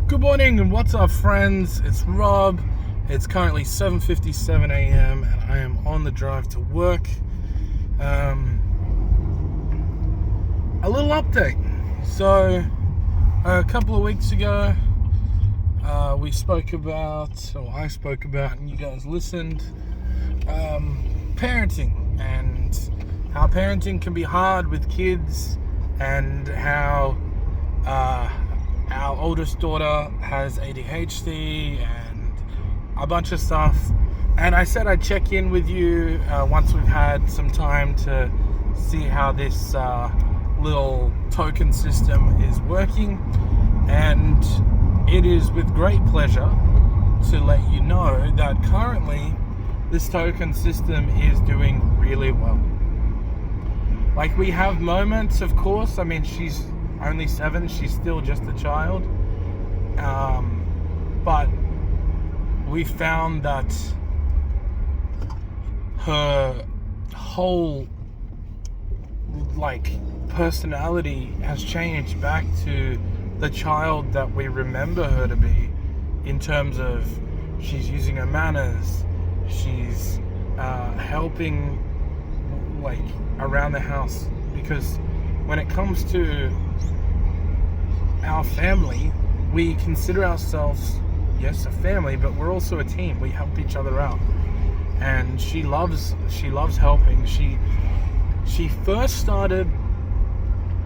Good morning and what's up, friends? It's Rob. It's currently 7:57 a.m. and I am on the drive to work. A little update. So a couple of weeks ago I spoke about, and you guys listened, parenting and how parenting can be hard with kids, and how our oldest daughter has ADHD and a bunch of stuff. And I said I'd check in with you once we've had some time to see how this little token system is working. And it is with great pleasure to let you know that currently this token system is doing really well. Like, we have moments, of course. I mean, she's only 7, she's still just a child. But we found that her whole personality has changed back to the child that we remember her to be, in terms of she's using her manners, she's helping around the house, because when it comes to our family, we consider ourselves, yes, a family, but we're also a team. We help each other out, and she loves helping. She first started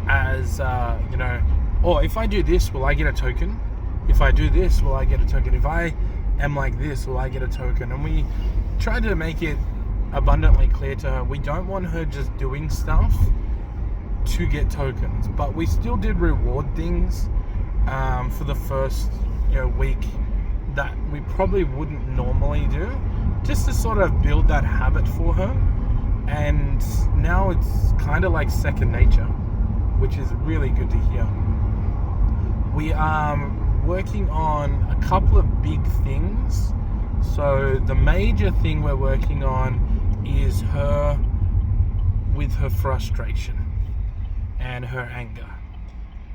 as if I do this, will I get a token? If I do this, will I get a token? If I am like this, will I get a token? And we tried to make it abundantly clear to her, we don't want her just doing stuff to get tokens, but we still did reward things for the first week that we probably wouldn't normally do, just to sort of build that habit for her. And now it's kind of like second nature, which is really good to hear. We are working on a couple of big things. So the major thing we're working on is her with her frustration and her anger.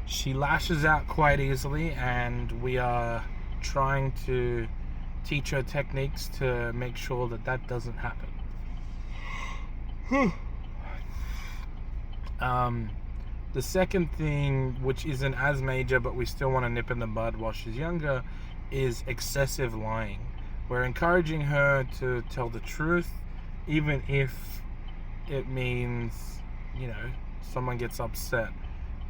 She lashes out quite easily, and we are trying to teach her techniques to make sure that doesn't happen. The second thing, which isn't as major but we still want to nip in the bud while she's younger, is excessive lying. We're encouraging her to tell the truth, even if it means someone gets upset.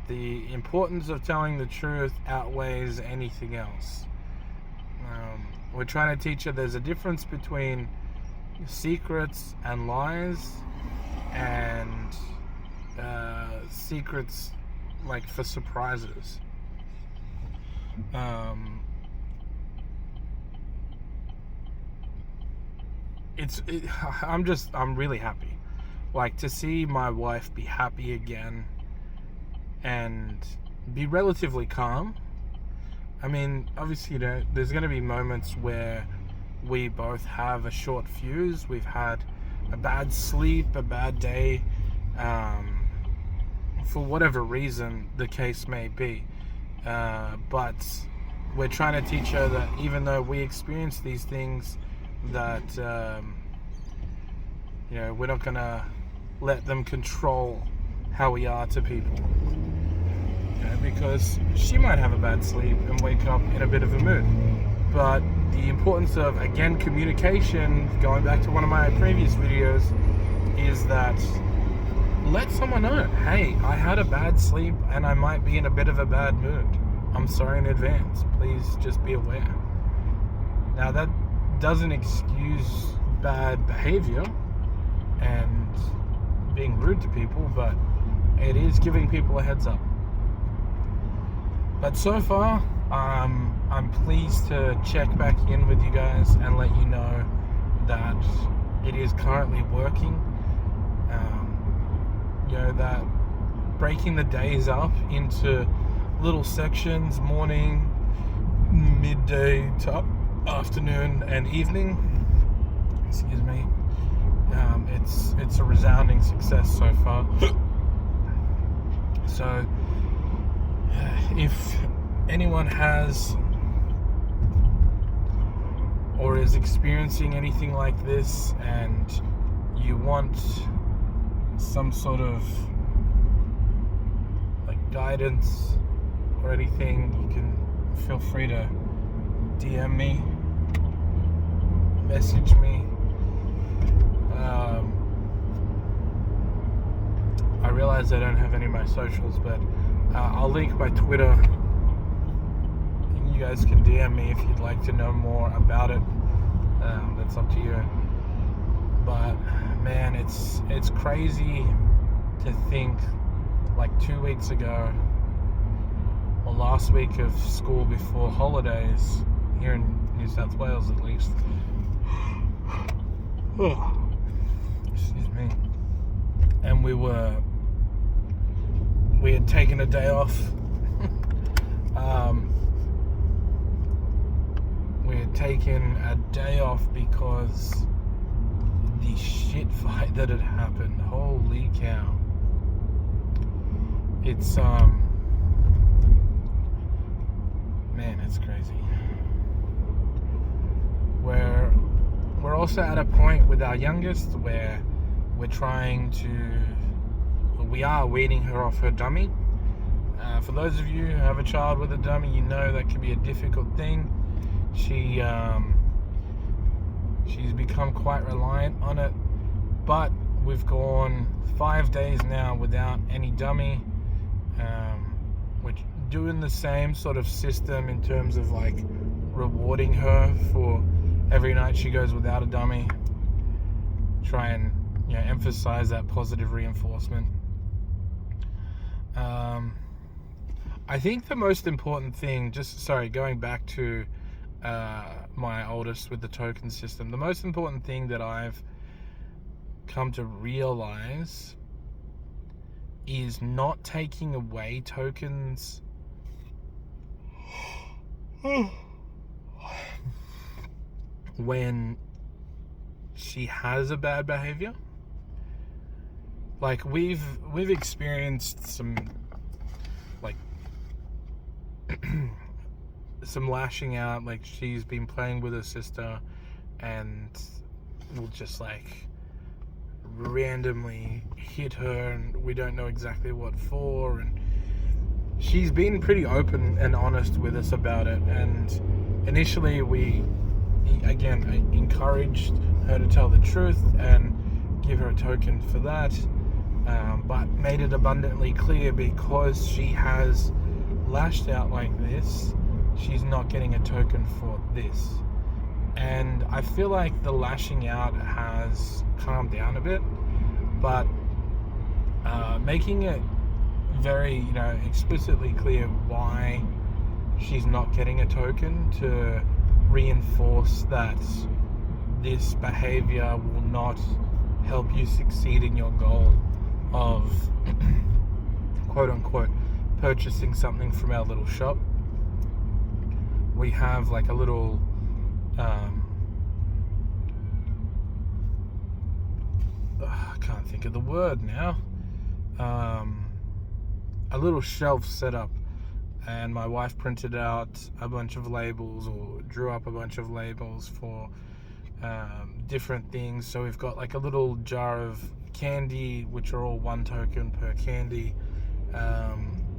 The importance of telling the truth outweighs anything else. We're trying to teach her there's a difference between secrets and lies, and secrets for surprises. I'm really happy, to see my wife be happy again and be relatively calm. I mean, obviously, there's going to be moments where we both have a short fuse. We've had a bad sleep, a bad day, for whatever reason the case may be. But we're trying to teach her that even though we experience these things, that we're not going to let them control how we are to people. Because she might have a bad sleep and wake up in a bit of a mood. But the importance of, again, communication, going back to one of my previous videos, is that let someone know, hey, I had a bad sleep and I might be in a bit of a bad mood. I'm sorry in advance. Please just be aware. Now, that doesn't excuse bad behavior and being rude to people, but it is giving people a heads up. But so far, I'm pleased to check back in with you guys and let you know that it is currently working. That breaking the days up into little sections, morning, midday to afternoon and evening, excuse me, it's a resounding success so far. So if anyone has or is experiencing anything like this and you want some sort of like guidance or anything, you can feel free to DM me, message me. I realize I don't have any of my socials, but I'll link my Twitter. You guys can DM me if you'd like to know more about it. That's up to you. But man, it's crazy to think, like 2 weeks ago, or last week of school before holidays, here in New South Wales at least. Excuse me. And we had taken a day off. We had taken a day off because the shit fight that had happened. Holy cow. It's man, it's crazy. We're also at a point with our youngest where we are weaning her off her dummy. For those of you who have a child with a dummy, you know that can be a difficult thing. She's become quite reliant on it, but we've gone 5 days now without any dummy. We're doing the same sort of system in terms of like rewarding her for every night she goes without a dummy. Try and emphasize that positive reinforcement. I think the most important thing, going back to my oldest with the token system, the most important thing that I've come to realize is not taking away tokens when she has a bad behavior. Like we've experienced some like some lashing out. Like she's been playing with her sister and will just like randomly hit her, and we don't know exactly what for, and she's been pretty open and honest with us about it. And initially I encouraged her to tell the truth and give her a token for that, but made it abundantly clear, because she has lashed out like this, she's not getting a token for this. And I feel like the lashing out has calmed down a bit, but making it very explicitly clear why she's not getting a token, to reinforce that this behavior will not help you succeed in your goal of quote unquote purchasing something from our little shop. We have like a little I can't think of the word now, a little shelf set up, and my wife printed out a bunch of labels, or drew up a bunch of labels for different things. So we've got like a little jar of candy, which are all 1 token per candy.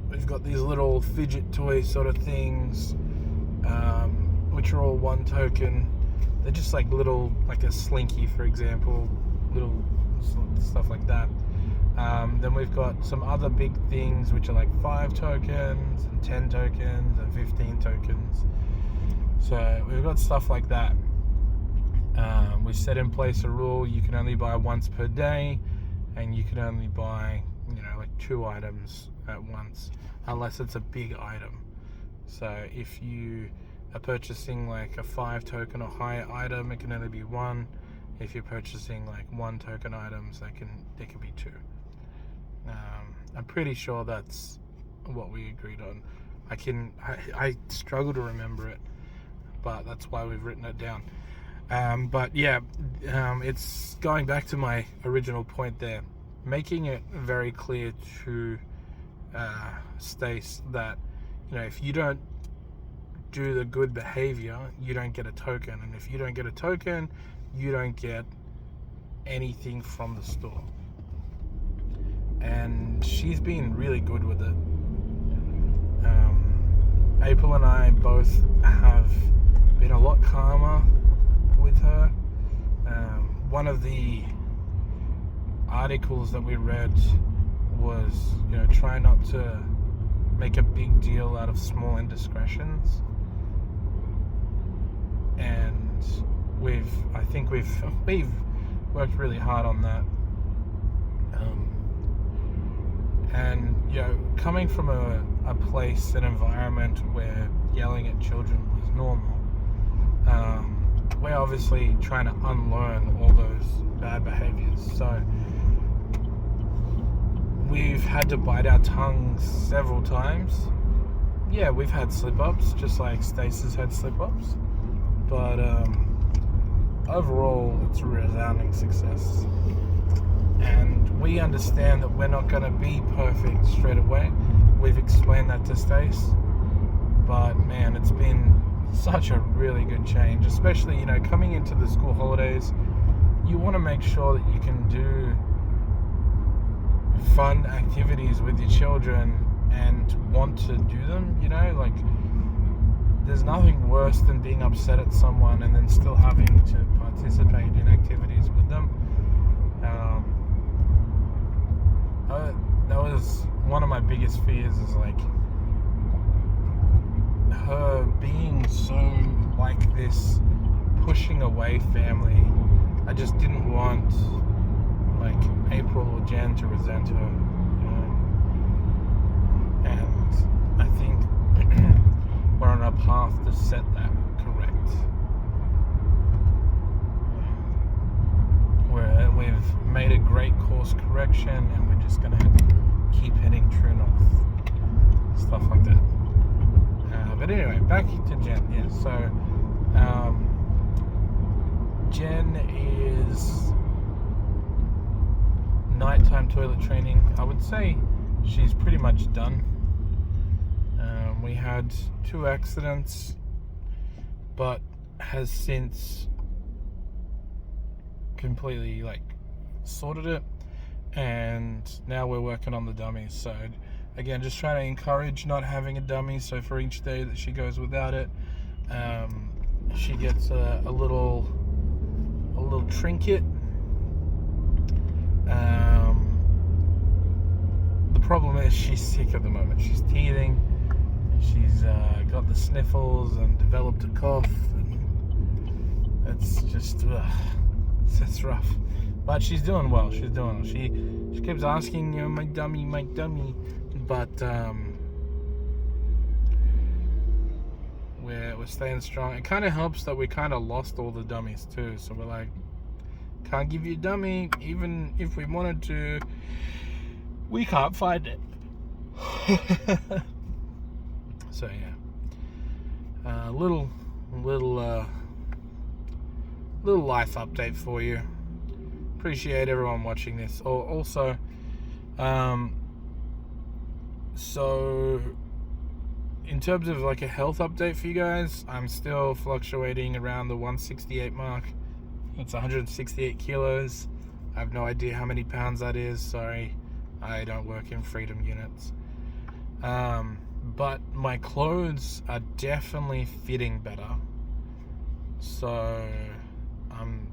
We've got these little fidget toy sort of things, which are all 1 token. They're just like little, like a slinky, for example, little stuff like that. Then we've got some other big things which are like 5 tokens and 10 tokens and 15 tokens. So we've got stuff like that. We set in place a rule: you can only buy once per day, and you can only buy like 2 items at once, unless it's a big item. So if you are purchasing like a 5 token or higher item, it can only be 1. If you're purchasing like 1 token items, they can be 2. I'm pretty sure that's what we agreed on. I struggle to remember it, but that's why we've written it down. But yeah, it's going back to my original point there, making it very clear to Stace that if you don't do the good behavior, you don't get a token. And if you don't get a token, you don't get anything from the store. And she's been really good with it. April and I both have been a lot calmer with her. One of the articles that we read was, try not to make a big deal out of small indiscretions. And I think we've worked really hard on that. And coming from a place, an environment where yelling at children was normal, we're obviously trying to unlearn all those bad behaviors. So we've had to bite our tongues several times. Yeah, we've had slip-ups, just like Stacey's had slip-ups. But overall, it's a resounding success. And we understand that we're not going to be perfect straight away. We've explained that to Stace. But man, it's been such a really good change, especially, coming into the school holidays. You want to make sure that you can do fun activities with your children and want to do them, there's nothing worse than being upset at someone and then still having to participate in activities with them. That was one of my biggest fears, is her being so like this pushing away family. I just didn't want April or Jen to resent her, and I think we're on a path to set that correct. We've made a great course correction, and we're just gonna keep heading true north, stuff like that. But anyway, back to Jen. Yeah, so Jen is nighttime toilet training. I would say she's pretty much done. We had 2 accidents, but has since completely sorted it, and now we're working on the dummies. So again, just trying to encourage not having a dummy. So for each day that she goes without it, she gets a little trinket. The problem is she's sick at the moment. She's teething. She's got the sniffles and developed a cough. And it's just it's rough. But she's doing well. She keeps asking, my dummy. But we're staying strong. It kind of helps that we kind of lost all the dummies too. So we're like, can't give you a dummy. Even if we wanted to, we can't find it. So yeah, little life update for you. Appreciate everyone watching this. Also, so in terms of a health update for you guys, I'm still fluctuating around the 168 mark. It's 168 kilos. I have no idea how many pounds that is. Sorry, I don't work in freedom units. But my clothes are definitely fitting better. So I'm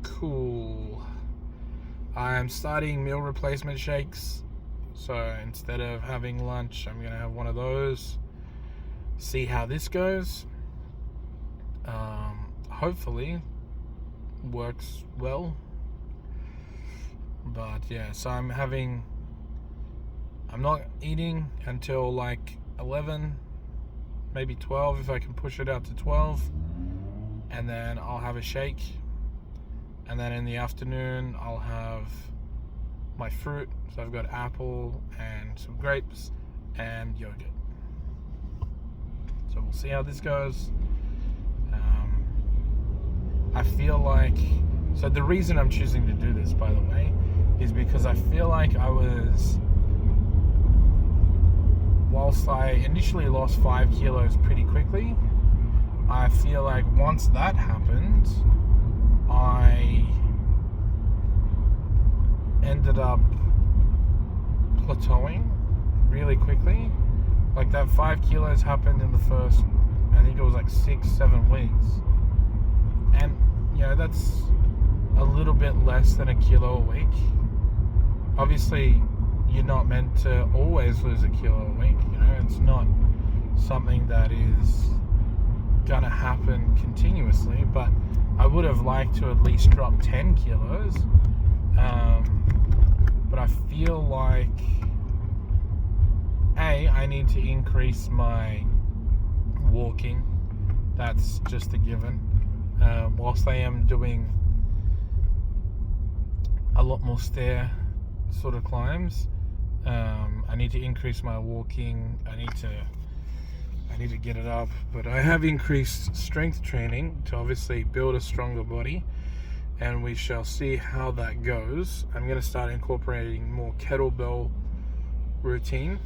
cool. I'm starting meal replacement shakes. So instead of having lunch, I'm gonna have one of those. See how this goes. Hopefully works well. But yeah, so I'm not eating until 11, maybe 12 if I can push it out to 12, and then I'll have a shake, and then in the afternoon I'll have my fruit. So I've got apple and some grapes and yogurt. So we'll see how this goes. I feel so the reason I'm choosing to do this, by the way, is because I feel like I was whilst I initially lost 5 kilos pretty quickly, I feel like once that happened, I ended up plateauing really quickly. Like that 5 kilos happened in the first, I think it was like 6-7 weeks. And, that's a little bit less than a kilo a week. Obviously, you're not meant to always lose a kilo a week. It's not something that is gonna happen continuously, but I would have liked to at least drop 10 kilos. But I feel like I need to increase my walking. That's just a given. Whilst I am doing a lot more stair sort of climbs, I need to increase my walking. I need to get it up. But I have increased strength training to obviously build a stronger body, and we shall see how that goes. I'm going to start incorporating more kettlebell routine.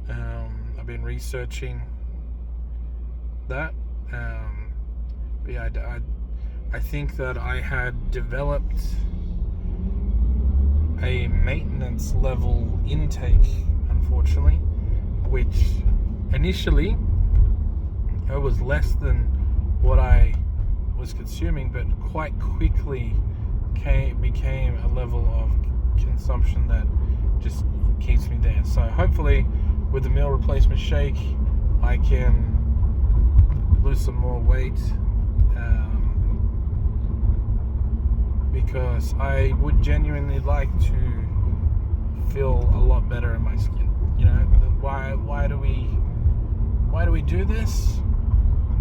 I've been researching that. But yeah, I think that I had developed a maintenance level intake, unfortunately, which initially it was less than what I was consuming, but quite quickly became a level of consumption that just keeps me there. So hopefully with the meal replacement shake I can lose some more weight, because I would genuinely like to feel a lot better in my skin. Why do we do this?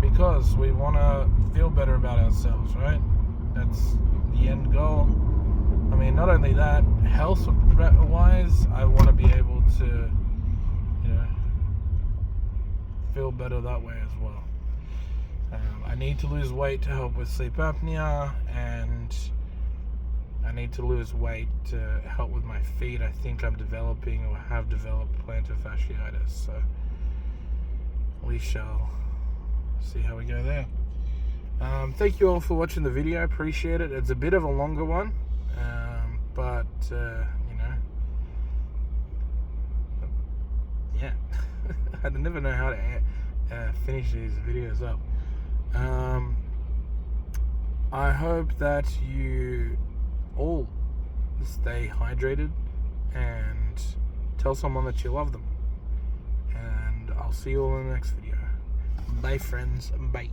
Because we want to feel better about ourselves, right? That's the end goal. I mean, not only that, health wise, I want to be able to feel better that way as well. I need to lose weight to help with sleep apnea, and I need to lose weight to help with my feet. I think I'm developing or have developed plantar fasciitis, so we shall see how we go there. Thank you all for watching the video. I appreciate it. It's a bit of a longer one, but yeah. I never know how to finish these videos up. I hope that you all stay hydrated and tell someone that you love them. And I'll see you all in the next video. Bye, friends. Bye.